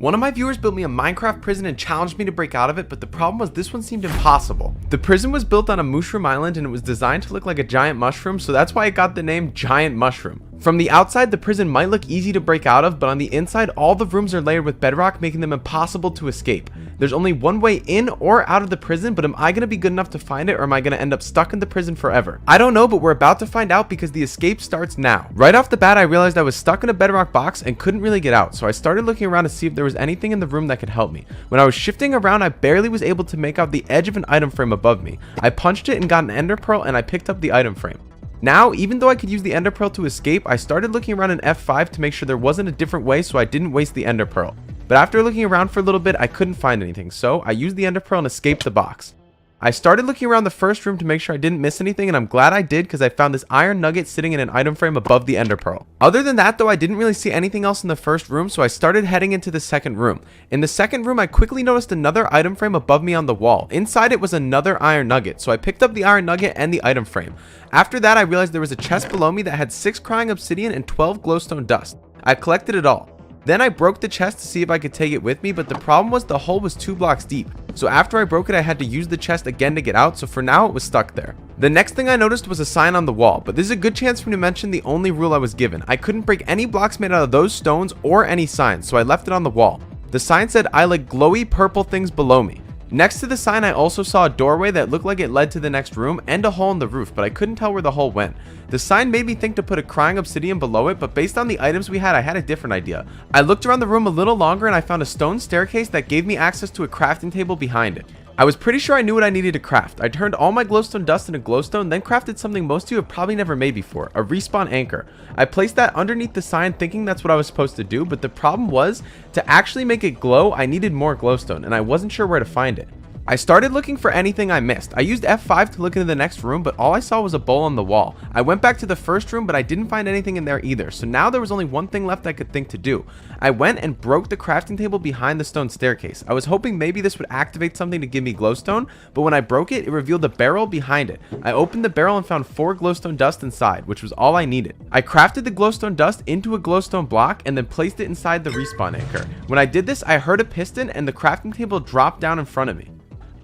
One of my viewers built me a Minecraft prison and challenged me to break out of it, but the problem was this one seemed impossible. The prison was built on a mushroom island and it was designed to look like a giant mushroom, so that's why it got the name Giant Mushroom. From the outside, the prison might look easy to break out of, but on the inside, all the rooms are layered with bedrock, making them impossible to escape. There's only one way in or out of the prison, but am I going to be good enough to find it, or am I going to end up stuck in the prison forever? I don't know, but we're about to find out because the escape starts now. Right off the bat, I realized I was stuck in a bedrock box and couldn't really get out, so I started looking around to see if there was anything in the room that could help me. When I was shifting around, I barely was able to make out the edge of an item frame above me. I punched it and got an ender pearl, and I picked up the item frame. Now, even though I could use the ender pearl to escape, I started looking around in F5 to make sure there wasn't a different way so I didn't waste the ender pearl. But after looking around for a little bit, I couldn't find anything, so I used the ender pearl and escaped the box. I started looking around the first room to make sure I didn't miss anything, and I'm glad I did because I found this iron nugget sitting in an item frame above the ender pearl. Other than that though, I didn't really see anything else in the first room, so I started heading into the second room. In the second room, I quickly noticed another item frame above me on the wall. Inside it was another iron nugget, so I picked up the iron nugget and the item frame. After that, I realized there was a chest below me that had 6 crying obsidian and 12 glowstone dust. I collected it all. Then I broke the chest to see if I could take it with me, but the problem was the hole was 2 blocks deep. So after I broke it, I had to use the chest again to get out, so for now it was stuck there. The next thing I noticed was a sign on the wall, but this is a good chance for me to mention the only rule I was given. I couldn't break any blocks made out of those stones or any signs, so I left it on the wall. The sign said, "I like glowy purple things below me." Next to the sign, I also saw a doorway that looked like it led to the next room and a hole in the roof, but I couldn't tell where the hole went. The sign made me think to put a crying obsidian below it, but based on the items we had, I had a different idea. I looked around the room a little longer and I found a stone staircase that gave me access to a crafting table behind it. I was pretty sure I knew what I needed to craft. I turned all my glowstone dust into glowstone, then crafted something most of you have probably never made before, a respawn anchor. I placed that underneath the sign thinking that's what I was supposed to do, but the problem was, to actually make it glow, I needed more glowstone, and I wasn't sure where to find it. I started looking for anything I missed. I used F5 to look into the next room, but all I saw was a bowl on the wall. I went back to the first room, but I didn't find anything in there either, so now there was only one thing left I could think to do. I went and broke the crafting table behind the stone staircase. I was hoping maybe this would activate something to give me glowstone, but when I broke it, it revealed a barrel behind it. I opened the barrel and found 4 glowstone dust inside, which was all I needed. I crafted the glowstone dust into a glowstone block and then placed it inside the respawn anchor. When I did this, I heard a piston and the crafting table dropped down in front of me.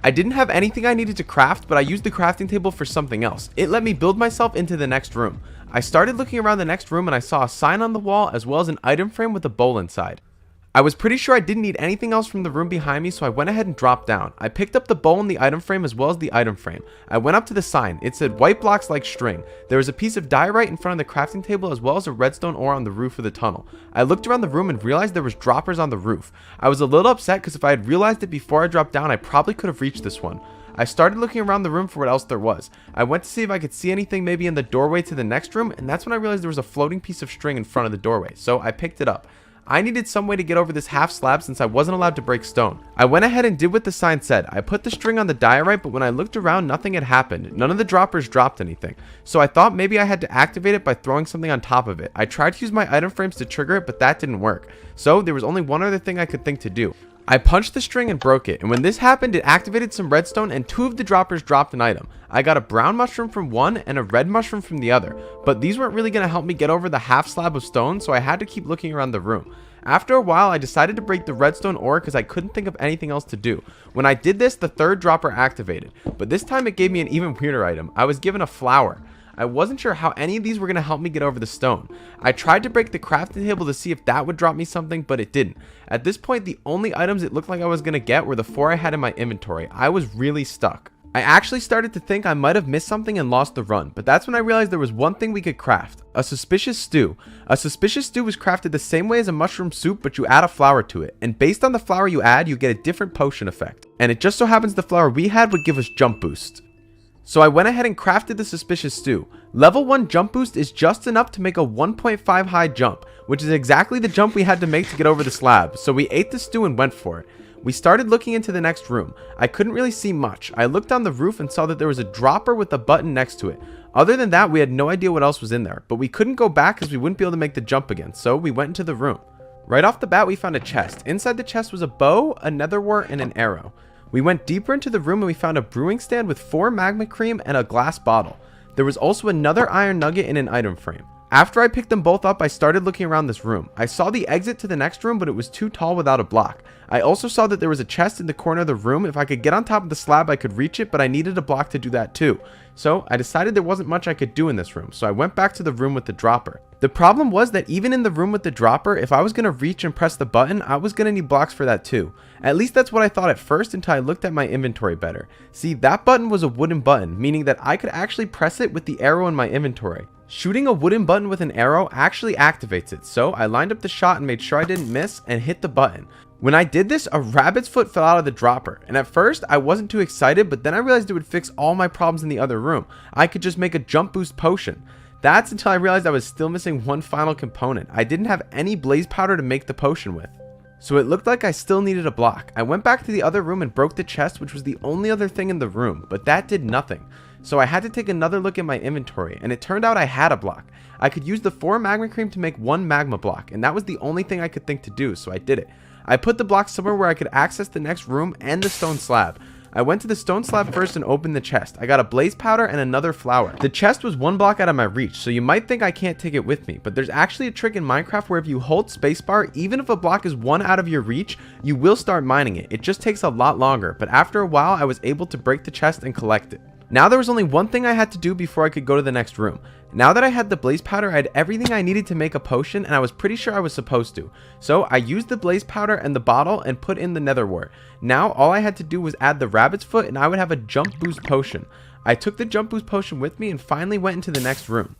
I didn't have anything I needed to craft, but I used the crafting table for something else. It let me build myself into the next room. I started looking around the next room and I saw a sign on the wall as well as an item frame with a bowl inside. I was pretty sure I didn't need anything else from the room behind me, so I went ahead and dropped down. I picked up the bowl and the item frame as well as the item frame. I went up to the sign. It said white blocks like string. There was a piece of diorite in front of the crafting table as well as a redstone ore on the roof of the tunnel. I looked around the room and realized there was droppers on the roof. I was a little upset because if I had realized it before I dropped down, I probably could have reached this one. I started looking around the room for what else there was. I went to see if I could see anything maybe in the doorway to the next room, and that's when I realized there was a floating piece of string in front of the doorway, so I picked it up. I needed some way to get over this half slab since I wasn't allowed to break stone. I went ahead and did what the sign said. I put the string on the diorite, but when I looked around, nothing had happened. None of the droppers dropped anything. So I thought maybe I had to activate it by throwing something on top of it. I tried to use my item frames to trigger it, but that didn't work. So there was only one other thing I could think to do. I punched the string and broke it, and when this happened, it activated some redstone and 2 of the droppers dropped an item. I got a brown mushroom from one and a red mushroom from the other, but these weren't really going to help me get over the half slab of stone, so I had to keep looking around the room. After a while, I decided to break the redstone ore because I couldn't think of anything else to do. When I did this, the 3rd dropper activated, but this time it gave me an even weirder item. I was given a flower. I wasn't sure how any of these were going to help me get over the stone. I tried to break the crafting table to see if that would drop me something, but it didn't. At this point, the only items it looked like I was going to get were the 4 I had in my inventory. I was really stuck. I actually started to think I might have missed something and lost the run, but that's when I realized there was one thing we could craft. A suspicious stew. A suspicious stew was crafted the same way as a mushroom soup, but you add a flour to it, and based on the flour you add, you get a different potion effect. And it just so happens the flour we had would give us jump boost. So I went ahead and crafted the suspicious stew. Level 1 jump boost is just enough to make a 1.5 high jump, which is exactly the jump we had to make to get over the slab, so we ate the stew and went for it. We started looking into the next room. I couldn't really see much. I looked on the roof and saw that there was a dropper with a button next to it. Other than that, we had no idea what else was in there, but we couldn't go back because we wouldn't be able to make the jump again, so we went into the room. Right off the bat, we found a chest. Inside the chest was a bow, a nether wart, and an arrow. We went deeper into the room and we found a brewing stand with 4 magma cream and a glass bottle. There was also another iron nugget in an item frame. After I picked them both up, I started looking around this room. I saw the exit to the next room, but it was too tall without a block. I also saw that there was a chest in the corner of the room. If I could get on top of the slab, I could reach it, but I needed a block to do that too. So I decided there wasn't much I could do in this room, so I went back to the room with the dropper. The problem was that even in the room with the dropper, if I was going to reach and press the button, I was going to need blocks for that too. At least that's what I thought at first until I looked at my inventory better. See, that button was a wooden button, meaning that I could actually press it with the arrow in my inventory. Shooting a wooden button with an arrow actually activates it, so I lined up the shot and made sure I didn't miss and hit the button. When I did this, a rabbit's foot fell out of the dropper, and at first I wasn't too excited, but then I realized it would fix all my problems in the other room. I could just make a jump boost potion. That's until I realized I was still missing one final component. I didn't have any blaze powder to make the potion with. So it looked like I still needed a block. I went back to the other room and broke the chest, which was the only other thing in the room, but that did nothing. So I had to take another look at my inventory, and it turned out I had a block. I could use the 4 magma cream to make 1 magma block, and that was the only thing I could think to do, so I did it. I put the block somewhere where I could access the next room and the stone slab. I went to the stone slab first and opened the chest. I got a blaze powder and another flower. The chest was 1 block out of my reach, so you might think I can't take it with me, but there's actually a trick in Minecraft where if you hold spacebar, even if a block is 1 out of your reach, you will start mining it. It just takes a lot longer, but after a while, I was able to break the chest and collect it. Now there was only one thing I had to do before I could go to the next room. Now that I had the blaze powder, I had everything I needed to make a potion, and I was pretty sure I was supposed to. So I used the blaze powder and the bottle and put in the nether wart. Now all I had to do was add the rabbit's foot and I would have a jump boost potion. I took the jump boost potion with me and finally went into the next room.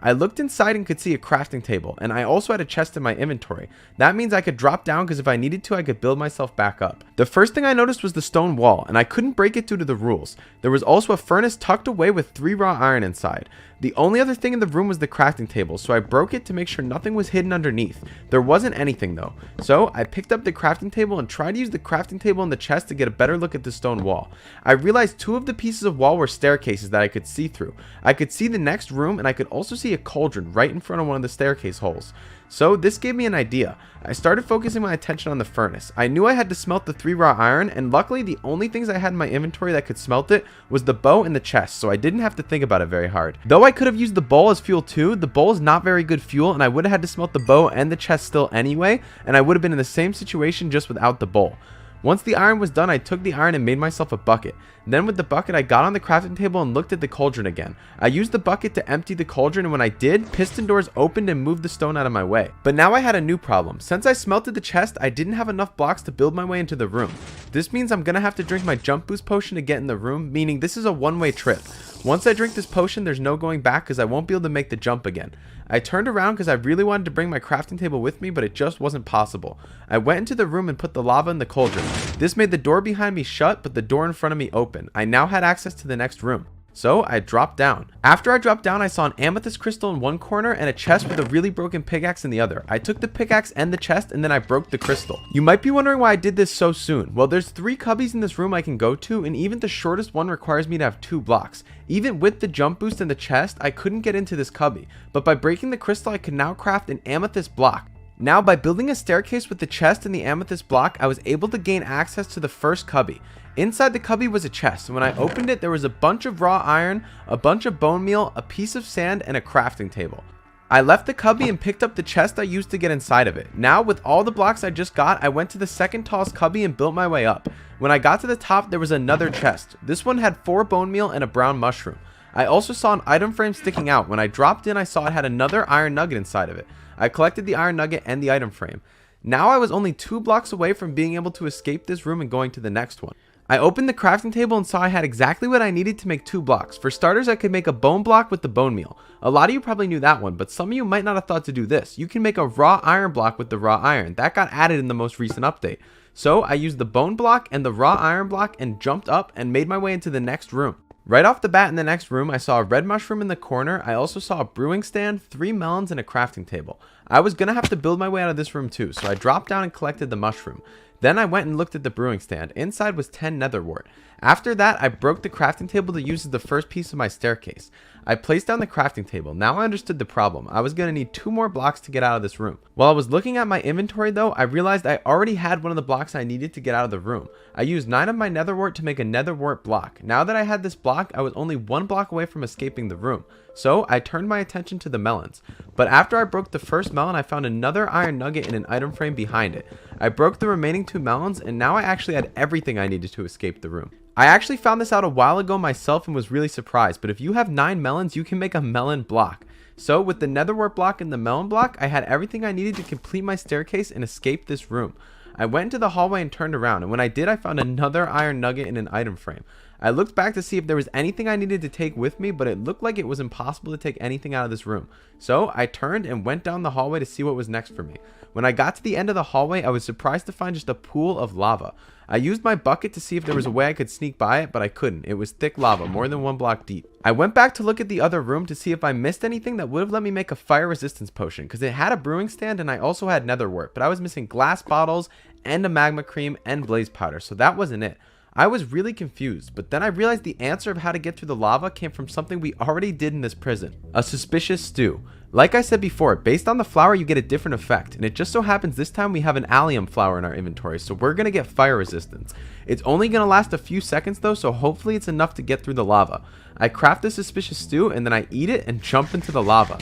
I looked inside and could see a crafting table, and I also had a chest in my inventory. That means I could drop down because if I needed to, I could build myself back up. The first thing I noticed was the stone wall, and I couldn't break it due to the rules. There was also a furnace tucked away with 3 raw iron inside. The only other thing in the room was the crafting table, so I broke it to make sure nothing was hidden underneath. There wasn't anything though. So I picked up the crafting table and tried to use the crafting table in the chest to get a better look at the stone wall. I realized 2 of the pieces of wall were staircases that I could see through. I could see the next room, and I could also see a cauldron right in front of one of the staircase holes. So this gave me an idea. I started focusing my attention on the furnace. I knew I had to smelt the 3 raw iron, and luckily the only things I had in my inventory that could smelt it was the bow and the chest, so I didn't have to think about it very hard. Though I could have used the bowl as fuel too, the bowl is not very good fuel, and I would have had to smelt the bow and the chest still anyway, and I would have been in the same situation just without the bowl. Once the iron was done, I took the iron and made myself a bucket. Then with the bucket, I got on the crafting table and looked at the cauldron again. I used the bucket to empty the cauldron, and when I did, piston doors opened and moved the stone out of my way. But now I had a new problem. Since I smelted the chest, I didn't have enough blocks to build my way into the room. This means I'm gonna have to drink my jump boost potion to get in the room, meaning this is a one-way trip. Once I drink this potion, there's no going back because I won't be able to make the jump again. I turned around because I really wanted to bring my crafting table with me, but it just wasn't possible. I went into the room and put the lava in the cauldron. This made the door behind me shut, but the door in front of me open. I now had access to the next room. So I dropped down. After I dropped down, I saw an amethyst crystal in one corner and a chest with a really broken pickaxe in the other. I took the pickaxe and the chest, and then I broke the crystal. You might be wondering why I did this so soon. Well, there's 3 cubbies in this room I can go to, and even the shortest one requires me to have 2 blocks. Even with the jump boost and the chest, I couldn't get into this cubby. But by breaking the crystal, I could now craft an amethyst block. Now, by building a staircase with the chest and the amethyst block, I was able to gain access to the first cubby. Inside the cubby was a chest, and when I opened it, there was a bunch of raw iron, a bunch of bone meal, a piece of sand, and a crafting table. I left the cubby and picked up the chest I used to get inside of it. Now, with all the blocks I just got, I went to the second tallest cubby and built my way up. When I got to the top, there was another chest. This one had 4 bone meal and a brown mushroom. I also saw an item frame sticking out. When I dropped in, I saw it had another iron nugget inside of it. I collected the iron nugget and the item frame. Now I was only 2 blocks away from being able to escape this room and going to the next one. I opened the crafting table and saw I had exactly what I needed to make 2 blocks. For starters, I could make a bone block with the bone meal. A lot of you probably knew that one, but some of you might not have thought to do this. You can make a raw iron block with the raw iron. That got added in the most recent update. So I used the bone block and the raw iron block and jumped up and made my way into the next room. Right off the bat in the next room, I saw a red mushroom in the corner. I also saw a brewing stand, 3 melons, and a crafting table. I was gonna have to build my way out of this room too, so I dropped down and collected the mushroom. Then I went and looked at the brewing stand. Inside was 10 nether wart. After that, I broke the crafting table to use as the first piece of my staircase. I placed down the crafting table. Now I understood the problem. I was going to need 2 more blocks to get out of this room. While I was looking at my inventory though, I realized I already had one of the blocks I needed to get out of the room. I used 9 of my nether wart to make a nether wart block. Now that I had this block, I was only 1 block away from escaping the room. So I turned my attention to the melons. But after I broke the first melon, I found another iron nugget in an item frame behind it. I broke the remaining 2 melons, and now I actually had everything I needed to escape the room. I actually found this out a while ago myself and was really surprised, but if you have 9 melons, you can make a melon block. So with the nether wart block and the melon block, I had everything I needed to complete my staircase and escape this room. I went into the hallway and turned around, and when I did, I found another iron nugget in an item frame. I looked back to see if there was anything I needed to take with me, but it looked like it was impossible to take anything out of this room. So I turned and went down the hallway to see what was next for me. When I got to the end of the hallway, I was surprised to find just a pool of lava. I used my bucket to see if there was a way I could sneak by it, but I couldn't. It was thick lava, more than 1 block deep. I went back to look at the other room to see if I missed anything that would have let me make a fire resistance potion, because it had a brewing stand and I also had nether wart, but I was missing glass bottles and a magma cream and blaze powder, so that wasn't it. I was really confused, but then I realized the answer of how to get through the lava came from something we already did in this prison. A suspicious stew. Like I said before, based on the flower you get a different effect, and it just so happens this time we have an allium flower in our inventory, so we're going to get fire resistance. It's only going to last a few seconds though, so hopefully it's enough to get through the lava. I craft the suspicious stew and then I eat it and jump into the lava.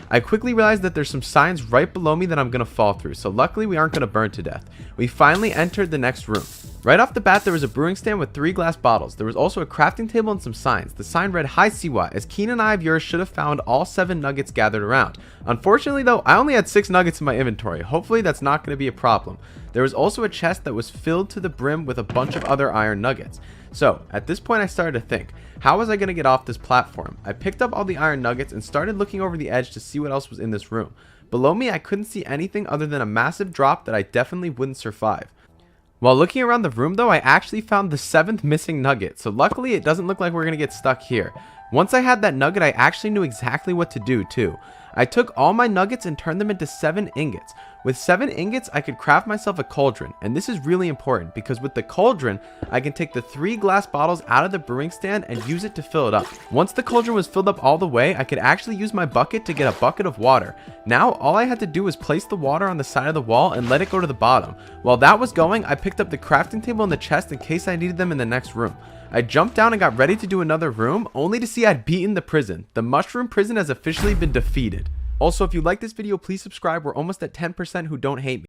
I quickly realized that there's some signs right below me that I'm going to fall through, so luckily we aren't going to burn to death. We finally entered the next room. Right off the bat, there was a brewing stand with 3 glass bottles. There was also a crafting table and some signs. The sign read, "Hi Seawatt, as keen an eye of yours should have found all 7 nuggets gathered around." Unfortunately though, I only had 6 nuggets in my inventory. Hopefully that's not going to be a problem. There was also a chest that was filled to the brim with a bunch of other iron nuggets. So at this point I started to think, how was I going to get off this platform? I picked up all the iron nuggets and started looking over the edge to see what else was in this room. Below me I couldn't see anything other than a massive drop that I definitely wouldn't survive. While looking around the room though, I actually found the 7th missing nugget, so luckily it doesn't look like we're going to get stuck here. Once I had that nugget, I actually knew exactly what to do too. I took all my nuggets and turned them into 7 ingots. With 7 ingots, I could craft myself a cauldron, and this is really important because with the cauldron, I can take the 3 glass bottles out of the brewing stand and use it to fill it up. Once the cauldron was filled up all the way, I could actually use my bucket to get a bucket of water. Now, all I had to do was place the water on the side of the wall and let it go to the bottom. While that was going, I picked up the crafting table and the chest in case I needed them in the next room. I jumped down and got ready to do another room, only to see I'd beaten the prison. The mushroom prison has officially been defeated. Also, if you like this video, please subscribe. We're almost at 10% who don't hate me.